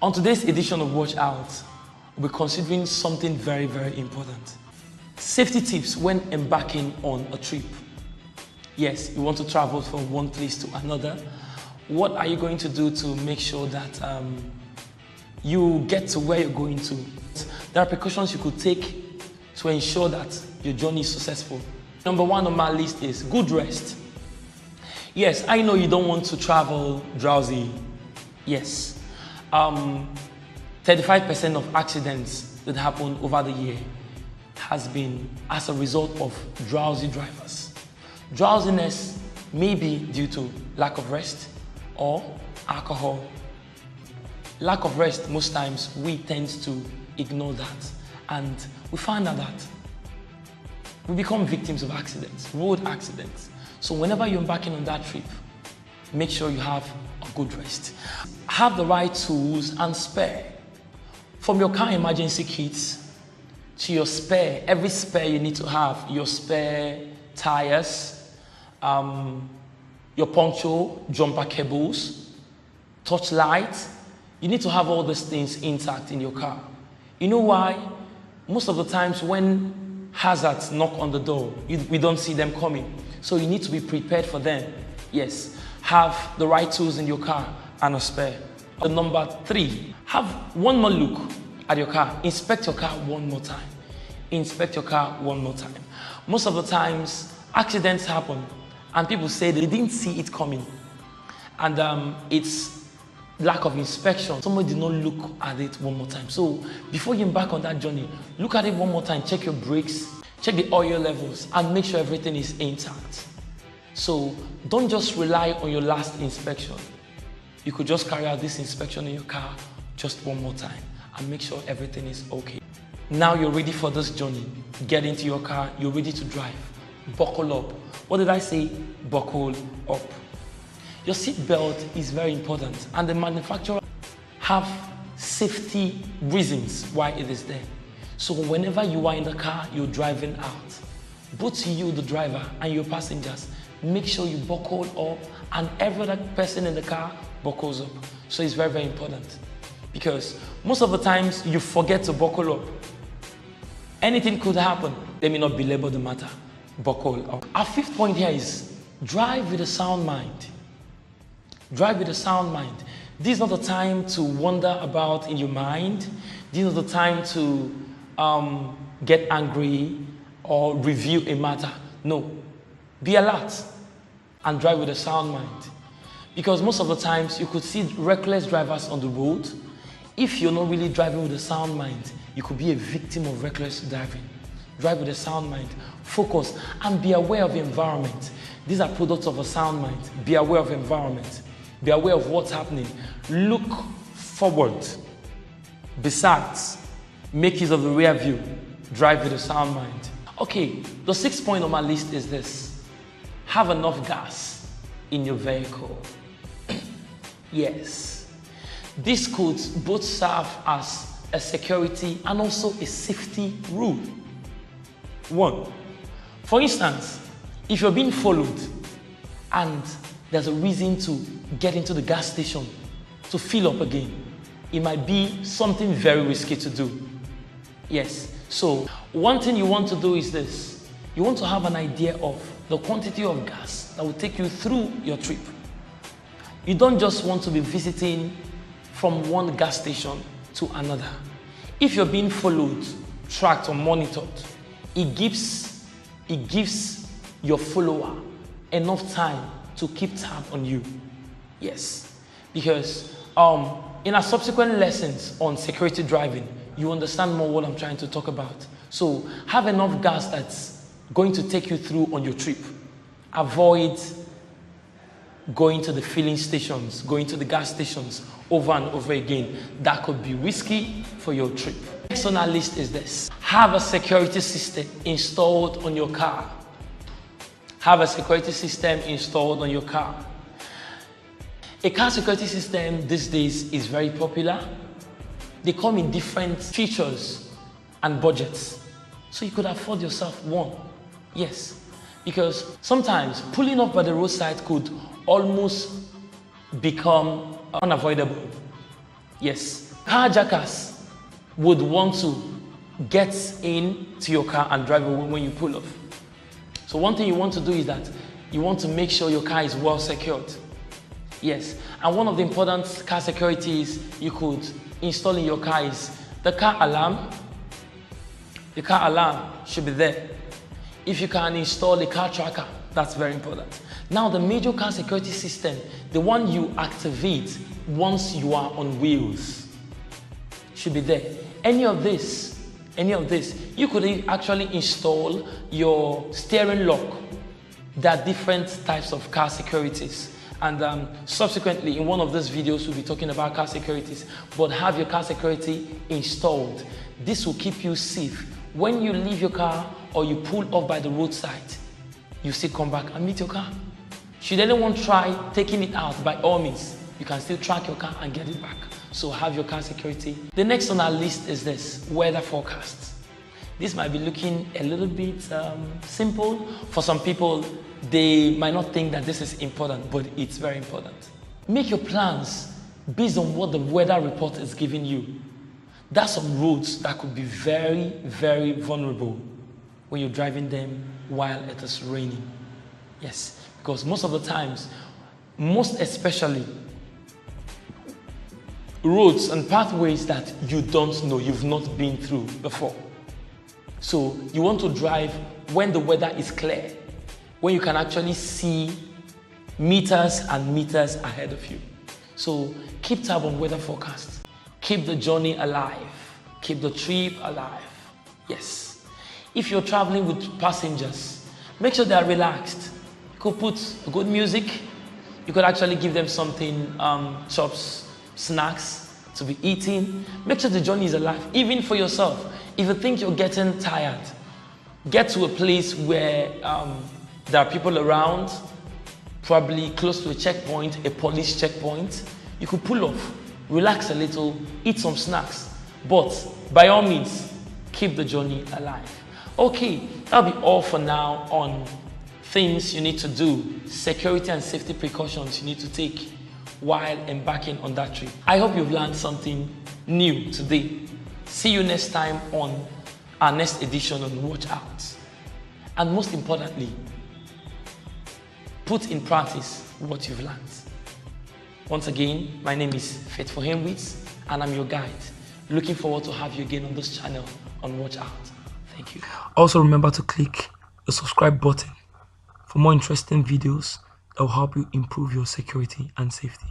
On today's edition of Watch Out, we're considering something very, very important. Safety tips when embarking on a trip. Yes, you want to travel from one place to another. What are you going to do to make sure that you get to where you're going to? There are precautions you could take to ensure that your journey is successful. Number one on my list is good rest. Yes, I know you don't want to travel drowsy. Yes. 35% of accidents that happen over the year has been as a result of drowsy drivers. Drowsiness may be due to lack of rest or alcohol. Lack of rest, most times we tend to ignore that, and we find out that we become victims of accidents, road accidents. So whenever you're embarking on that trip, make sure you have a good rest. Have the right tools and spare. From your car emergency kits to your spare, every spare you need to have, your spare tires, your poncho, jumper cables, touch light. You need to have all these things intact in your car. You know why? Most of the times when hazards knock on the door, we don't see them coming. So you need to be prepared for them. Yes, have the right tools in your car and a spare. Number 3, have one more look at your car. Inspect your car one more time. Inspect your car one more time. Most of the times, accidents happen and people say they didn't see it coming. And it's lack of inspection. Somebody did not look at it one more time. So before you embark on that journey, look at it one more time. Check your brakes, check the oil levels, and make sure everything is intact. So don't just rely on your last inspection. You could just carry out this inspection in your car just one more time and make sure everything is okay. Now you're ready for this journey. Get into your car, you're ready to drive. Buckle up. What did I say? Buckle up. Your seat belt is very important, and the manufacturer have safety reasons why it is there. So whenever you are in the car, you're driving out, both you, the driver, and your passengers, make sure you buckle up, and every other person in the car buckles up. So it's very, very important, because most of the times you forget to buckle up. Anything could happen. Let me not belabor the matter. Buckle up. Our 5th point here is drive with a sound mind. Drive with a sound mind. This is not the time to wander about in your mind. This is not the time to get angry or review a matter. No. Be alert and drive with a sound mind. Because most of the times you could see reckless drivers on the road. If you're not really driving with a sound mind, you could be a victim of reckless driving. Drive with a sound mind. Focus and be aware of the environment. These are products of a sound mind. Be aware of the environment. Be aware of what's happening. Look forward. Besides, make use of the rear view. Drive with a sound mind. Okay, the 6th point on my list is this. Have enough gas in your vehicle. Yes. This could both serve as a security and also a safety rule. 1. For instance, if you're being followed and there's a reason to get into the gas station to fill up again, it might be something very risky to do. Yes. So one thing you want to do is this. You want to have an idea of the quantity of gas that will take you through your trip. You don't just want to be visiting from one gas station to another. If you're being followed, tracked, or monitored, it gives your follower enough time to keep tab on you. Yes. Because in our subsequent lessons on security driving, you understand more what I'm trying to talk about. So have enough gas that's going to take you through on your trip. Avoid going to the filling stations, going to the gas stations over and over again. That could be risky for your trip. Next on our list is this. Have a security system installed on your car. Have a security system installed on your car. A car security system these days is very popular. They come in different features and budgets. So you could afford yourself one. Yes. Because sometimes pulling up by the roadside could almost become unavoidable. Yes. Carjackers would want to get into your car and drive away when you pull off. So one thing you want to do is that you want to make sure your car is well secured. Yes, and one of the important car securities you could install in your car is the car alarm. The car alarm should be there. If you can install a car tracker, that's very important. Now the major car security system, the one you activate once you are on wheels, should be there. Any of this, you could actually install your steering lock. There are different types of car securities. And subsequently, in one of those videos, we'll be talking about car securities. But have your car security installed. This will keep you safe. When you leave your car or you pull off by the roadside, you still come back and meet your car. Should anyone try taking it out, by all means, you can still track your car and get it back. So have your car security. The next on our list is this, weather forecast. This might be looking a little bit simple. For some people, they might not think that this is important, but it's very important. Make your plans based on what the weather report is giving you. There are some roads that could be very, very vulnerable when you're driving them while it is raining. Yes, because most of the times, most especially, roads and pathways that you don't know, you've not been through before. So you want to drive when the weather is clear, when you can actually see meters and meters ahead of you. So keep tab on weather forecast. Keep the journey alive. Keep the trip alive. Yes. If you're traveling with passengers, make sure they're relaxed. You could put good music. You could actually give them something, chops, snacks to be eating. Make sure the journey is alive, even for yourself. If you think you're getting tired, get to a place where there are people around, probably close to a checkpoint, a police checkpoint. You could pull off, relax a little, eat some snacks, but by all means, keep the journey alive. Okay, that'll be all for now on things you need to do, security and safety precautions you need to take while embarking on that trip. I hope you've learned something new today. See you next time on our next edition on Watch Out. And most importantly, put in practice what you've learned. Once again, my name is Faithful Henwitz, and I'm your guide. Looking forward to have you again on this channel on Watch Out. Thank you. Also remember to click the subscribe button for more interesting videos that will help you improve your security and safety.